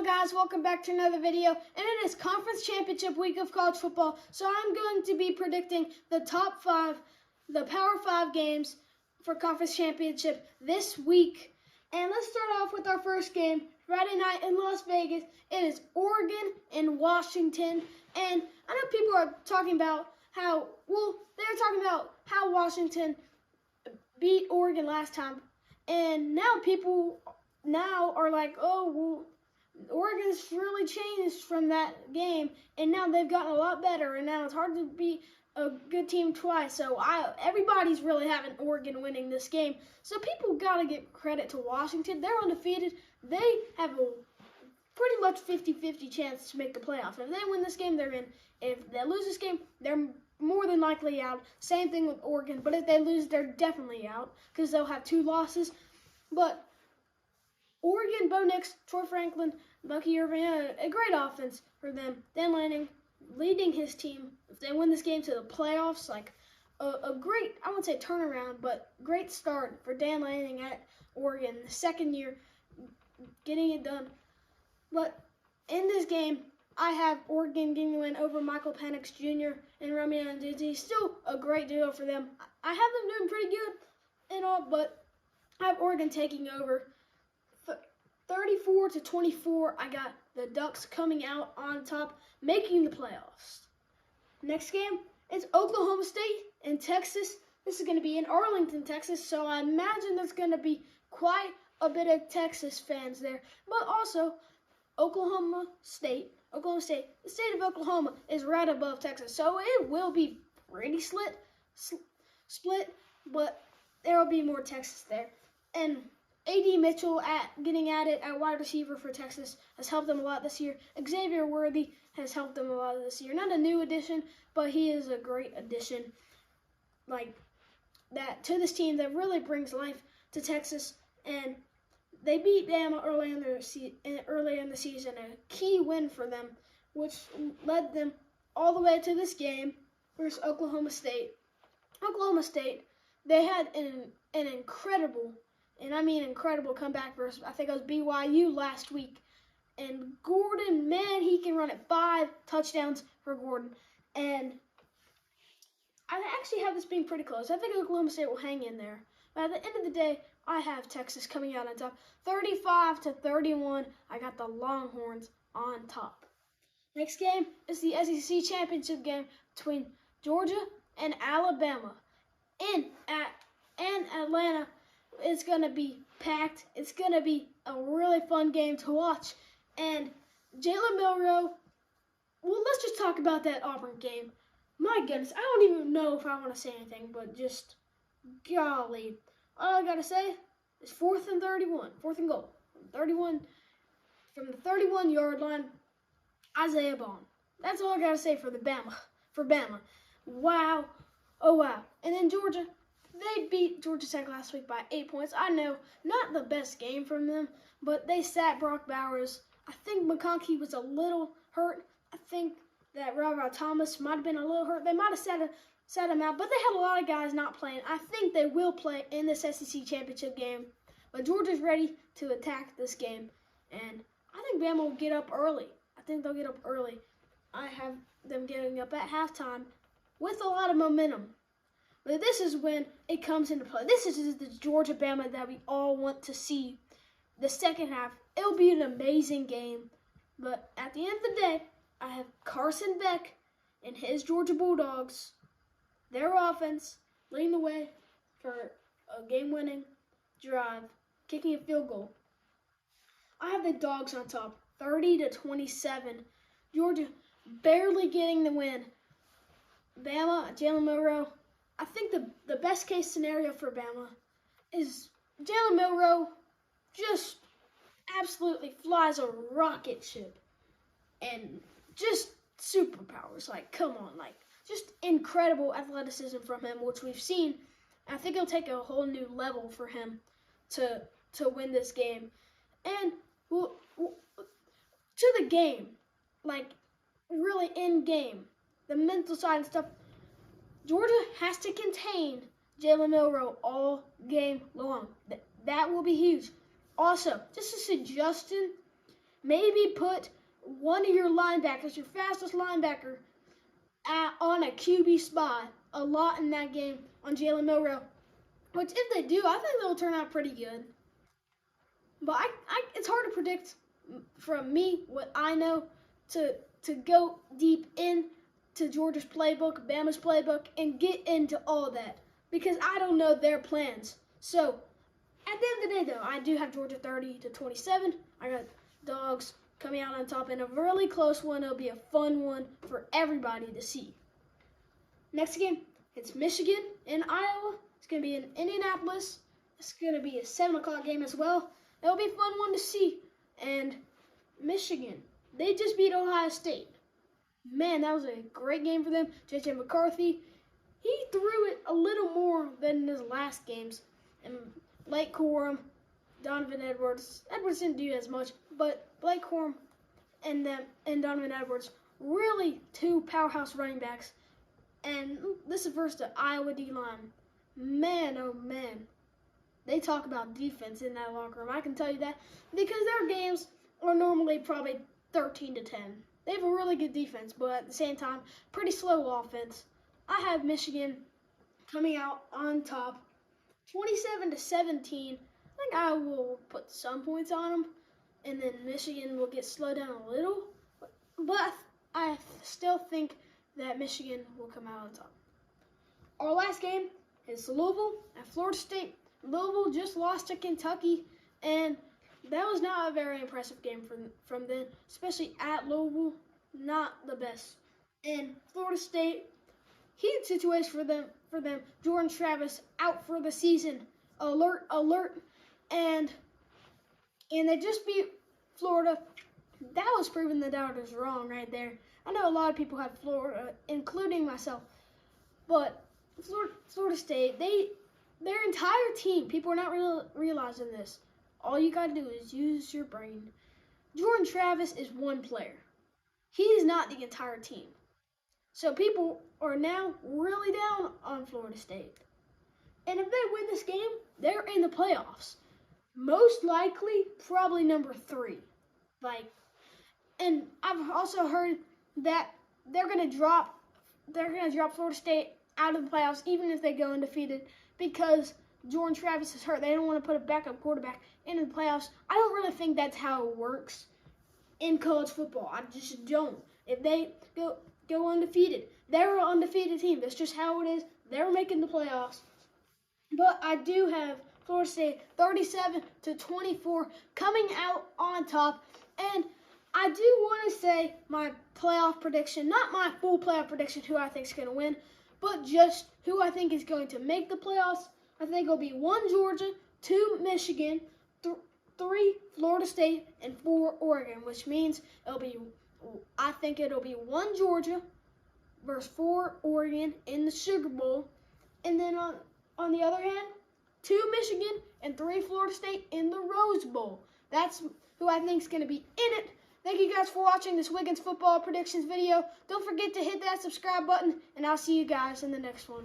guys, welcome back to another video, and it is Conference Championship week of college football, so I'm going to be predicting the top 5, the Power 5 games for Conference Championship this week. And let's start off with our first game, Friday night in Las Vegas. It is Oregon and Washington, and I know people are talking about how, they're talking about how Washington beat Oregon last time, and now people are like, oh, well, Oregon's really changed from that game, and now they've gotten a lot better, and now it's hard to beat a good team twice. So everybody's really having Oregon winning this game. So people got to give credit to Washington. They're undefeated. They have a pretty much 50-50 chance to make the playoffs. If they win this game, they're in. If they lose this game, they're more than likely out. Same thing with Oregon. But if they lose, they're definitely out because they'll have 2 losses. But Oregon, Bo Nix, Troy Franklin, Bucky Irving, a great offense for them. Dan Lanning leading his team. If they win this game to the playoffs, like a great, I wouldn't say turnaround, but great start for Dan Lanning at Oregon. The second year, getting it done. But in this game, I have Oregon getting the win over Michael Penix Jr. and Romeo Odenigbo. Still a great duo for them. I have them doing pretty good and all, but I have Oregon taking over. 34-24, I got the Ducks coming out on top, making the playoffs. Next game, it's Oklahoma State and Texas. This is going to be in Arlington, Texas, so I imagine there's going to be quite a bit of Texas fans there. But also, Oklahoma State, the state of Oklahoma is right above Texas, so it will be pretty split, but there will be more Texas there. And A.D. Mitchell getting at it at wide receiver for Texas has helped them a lot this year. Xavier Worthy has helped them a lot this year. Not a new addition, but he is a great addition like that to this team that really brings life to Texas. And they beat Bama early in the season, a key win for them, which led them all the way to this game versus Oklahoma State. Oklahoma State, they had an incredible, and I mean incredible comeback versus, I think it was BYU last week. And Gordon, man, he can run it. 5 touchdowns for Gordon. And I actually have this being pretty close. I think Oklahoma State will hang in there. But at the end of the day, I have Texas coming out on top. 35-31, I got the Longhorns on top. Next game is the SEC Championship game between Georgia and Alabama. In Atlanta. It's going to be packed. It's going to be a really fun game to watch. And Jalen Milroe, well, let's just talk about that Auburn game. My goodness, I don't even know if I want to say anything, but just, golly. All I got to say is 4th and 31, 4th and goal. From the 31-yard line, Isaiah Bond. That's all I got to say for Bama. Wow. Oh, wow. And then Georgia. They beat Georgia Tech last week by 8 points. I know, not the best game from them, but they sat Brock Bowers. I think McConkey was a little hurt. I think that Robert Thomas might have been a little hurt. They might have sat him out, but they had a lot of guys not playing. I think they will play in this SEC Championship game, but Georgia's ready to attack this game, and I think Bama will get up early. I think they'll get up early. I have them getting up at halftime with a lot of momentum. But this is when it comes into play. This is the Georgia-Bama that we all want to see. The second half, it'll be an amazing game. But at the end of the day, I have Carson Beck and his Georgia Bulldogs, their offense, leading the way for a game-winning drive, kicking a field goal. I have the Dogs on top, 30-27. Georgia barely getting the win. Bama, Jalen Milroe. I think the best case scenario for Bama is Jalen Milroe just absolutely flies a rocket ship and just superpowers. Like, come on, like just incredible athleticism from him, which we've seen. I think it'll take a whole new level for him to win this game. And to the game, like really in game, the mental side and stuff. Georgia has to contain Jalen Milroe all game long. That will be huge. Also, just a suggestion, maybe put one of your linebackers, your fastest linebacker, on a QB spot a lot in that game on Jalen Milroe. Which, if they do, I think they'll turn out pretty good. But it's hard to predict from me what I know to go deep into Georgia's playbook, Bama's playbook, and get into all that because I don't know their plans. So at the end of the day, though, I do have Georgia 30-27. I got Dogs coming out on top in a really close one. It'll be a fun one for everybody to see. Next game, it's Michigan and Iowa. It's going to be in Indianapolis. It's going to be a 7 o'clock game as well. It'll be a fun one to see. And Michigan, they just beat Ohio State. Man, that was a great game for them. J.J. McCarthy, he threw it a little more than in his last games. And Blake Corum, Donovan Edwards. Edwards didn't do as much, but Blake Corum and Donovan Edwards, really two powerhouse running backs. And this is versus the Iowa D-line. Man, oh man. They talk about defense in that locker room. I can tell you that because their games are normally probably 13-10. They have a really good defense, but at the same time, pretty slow offense. I have Michigan coming out on top, 27-17. I think I will put some points on them, and then Michigan will get slowed down a little. But I still think that Michigan will come out on top. Our last game is Louisville at Florida State. Louisville just lost to Kentucky, and that was not a very impressive game from them, especially at Louisville. Not the best. And Florida State, heated situation for them. Jordan Travis out for the season. Alert. And they just beat Florida. That was proving the doubters wrong right there. I know a lot of people have Florida, including myself, but Florida State, their entire team, people are not realizing this. All you got to do is use your brain. Jordan Travis is one player. He is not the entire team. So people are now really down on Florida State. And if they win this game, they're in the playoffs. Most likely, probably number 3. And I've also heard that they're gonna drop Florida State out of the playoffs, even if they go undefeated, because Jordan Travis is hurt. They don't want to put a backup quarterback into the playoffs. I don't really think that's how it works in college football. I just don't. If they go undefeated, they're an undefeated team. That's just how it is. They're making the playoffs. But I do have Florida State 37-24 coming out on top. And I do want to say my playoff prediction, not my full playoff prediction, who I think is going to win, but just who I think is going to make the playoffs. I think it'll be 1 Georgia, 2 Michigan, 3 Florida State, and 4 Oregon, which means I think it'll be 1 Georgia versus 4 Oregon in the Sugar Bowl. And then on the other hand, 2 Michigan and 3 Florida State in the Rose Bowl. That's who I think is going to be in it. Thank you guys for watching this Wiggins football predictions video. Don't forget to hit that subscribe button, and I'll see you guys in the next one.